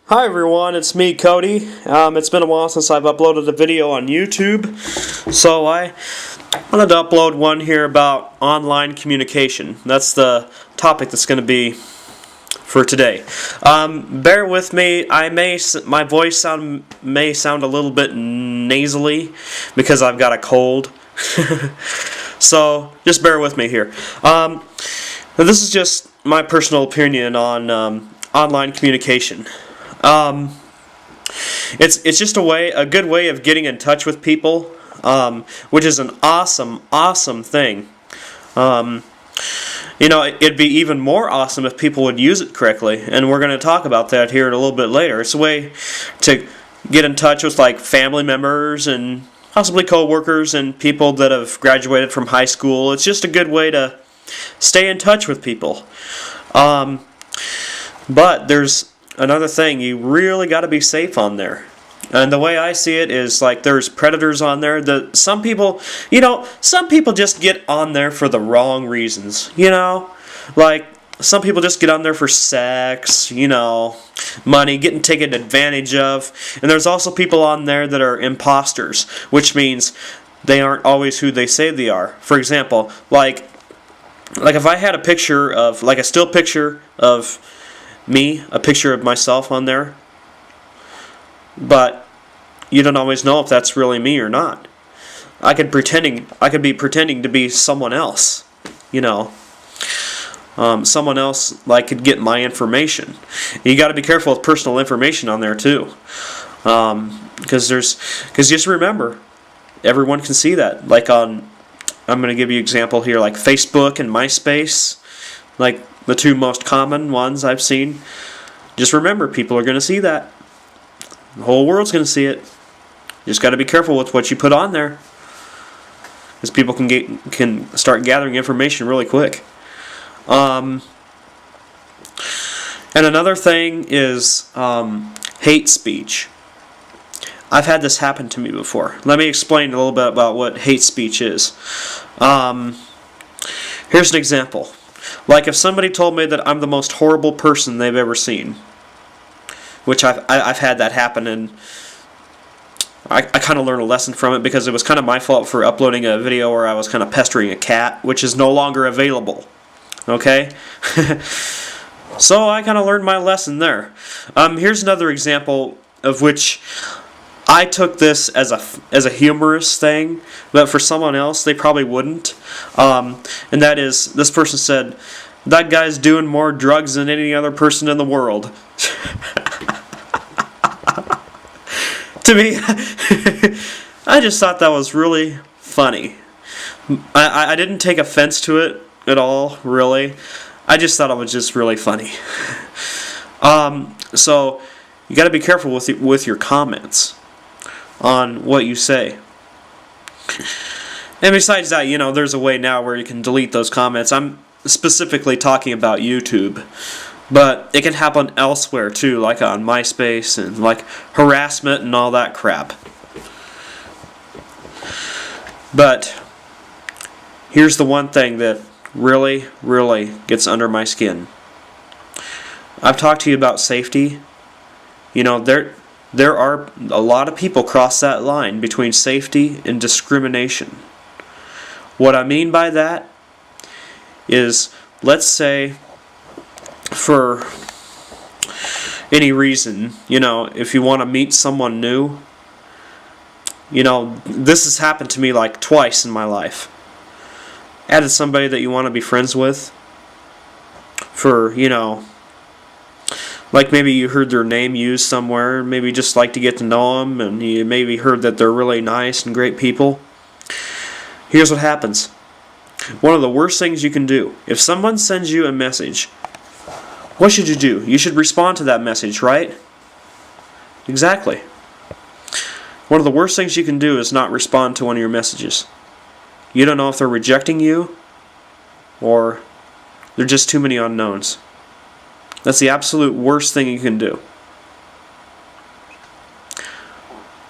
Hi everyone, it's me, Cody. It's been a while since I've uploaded a video on YouTube, so I wanted to upload one here about online communication. That's the topic that's going to be for today. Bear with me. My voice may sound a little bit nasally because I've got a cold. So just bear with me here. This is just my personal opinion on online communication. It's just a good way of getting in touch with people, which is an awesome thing. It'd be even more awesome if people would use it correctly, and we're going to talk about that here a little bit later. It's a way to get in touch with like family members and possibly co-workers and people that have graduated from high school. It's just a good way to stay in touch with people. But there's another thing, you really got to be safe on there. And the way I see it is like there's predators on there. Some people just get on there for the wrong reasons. Like some people just get on there for sex, money, getting taken advantage of. And there's also people on there that are imposters, which means they aren't always who they say they are. For example, like if I had a picture of, like a still picture of me, a picture of myself on there, but you don't always know if that's really me or not. I could be pretending to be someone else, someone else like could get my information. You got to be careful with personal information on there too, because just remember, everyone can see that. Like I'm going to give you an example here, like Facebook and MySpace, like the two most common ones I've seen. Just remember, people are going to see that. The whole world's going to see it. You just got to be careful with what you put on there, because people can start gathering information really quick. And another thing is hate speech. I've had this happen to me before. Let me explain a little bit about what hate speech is. Here's an example. Like if somebody told me that I'm the most horrible person they've ever seen, which I've had that happen, and I kind of learned a lesson from it, because it was kind of my fault for uploading a video where I was kind of pestering a cat, which is no longer available. Okay? So I kind of learned my lesson there. Here's another example of which I took this as a humorous thing, but for someone else they probably wouldn't. And that is, this person said, "That guy's doing more drugs than any other person in the world." To me, I just thought that was really funny. I didn't take offense to it at all, really. I just thought it was just really funny. So you got to be careful with your comments on what you say. And besides that, there's a way now where you can delete those comments. I'm specifically talking about YouTube, but it can happen elsewhere too, like on MySpace and like harassment and all that crap. But here's the one thing that really gets under my skin. I've talked to you about safety. There are a lot of people cross that line between safety and discrimination. What I mean by that is, let's say, for any reason, if you want to meet someone new, this has happened to me like twice in my life. Added somebody that you want to be friends with for, like maybe you heard their name used somewhere, maybe just like to get to know them, and you maybe heard that they're really nice and great people. Here's what happens. One of the worst things you can do, if someone sends you a message, what should you do? You should respond to that message, right? Exactly. One of the worst things you can do is not respond to one of your messages. You don't know if they're rejecting you or there are just too many unknowns. That's the absolute worst thing you can do.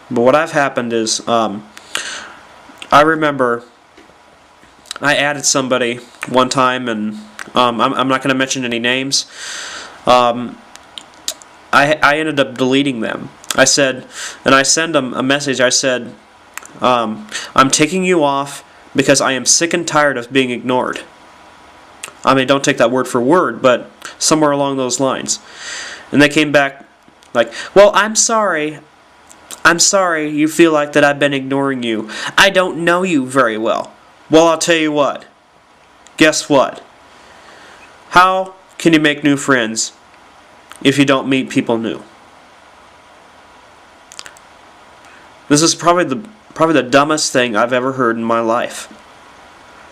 But what I've happened is, I remember I added somebody one time, and I'm not going to mention any names. I I ended up deleting them. I said, and I sent them a message. I said, I'm taking you off because I am sick and tired of being ignored. I mean, don't take that word for word, but somewhere along those lines. And they came back like, well, I'm sorry. I'm sorry you feel like that I've been ignoring you. I don't know you very well. Well, I'll tell you what. Guess what? How can you make new friends if you don't meet people new? This is probably the dumbest thing I've ever heard in my life.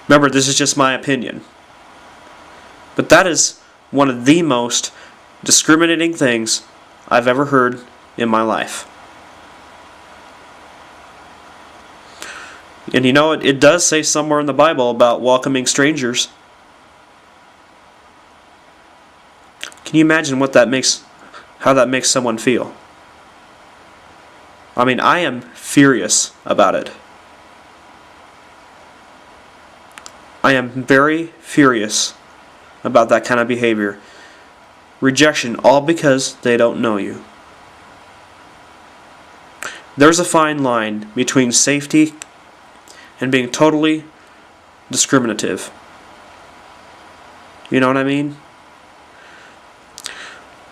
Remember, this is just my opinion. But that is one of the most discriminating things I've ever heard in my life. And you know, it does say somewhere in the Bible about welcoming strangers. Can you imagine how that makes someone feel? I mean, I am furious about it. I am very furious about that kind of behavior. Rejection, all because they don't know you. There's a fine line between safety and being totally discriminative. You know what I mean?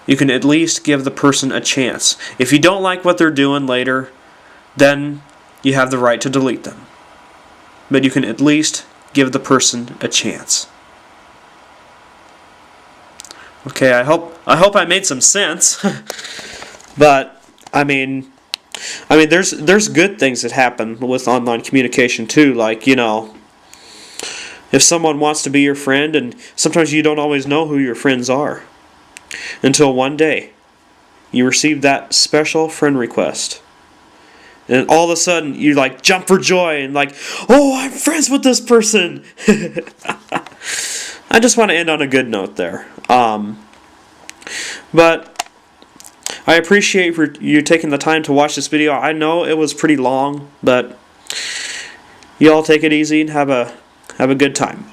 You can at least give the person a chance. If you don't like what they're doing later, then you have the right to delete them. But you can at least give the person a chance. Okay, I hope I made some sense. But I mean there's good things that happen with online communication too, like, you know, if someone wants to be your friend, and sometimes you don't always know who your friends are until one day you receive that special friend request. And all of a sudden you like jump for joy and like, oh, I'm friends with this person. I just want to end on a good note there. But I appreciate for you taking the time to watch this video. I know it was pretty long, but you all take it easy and have a good time.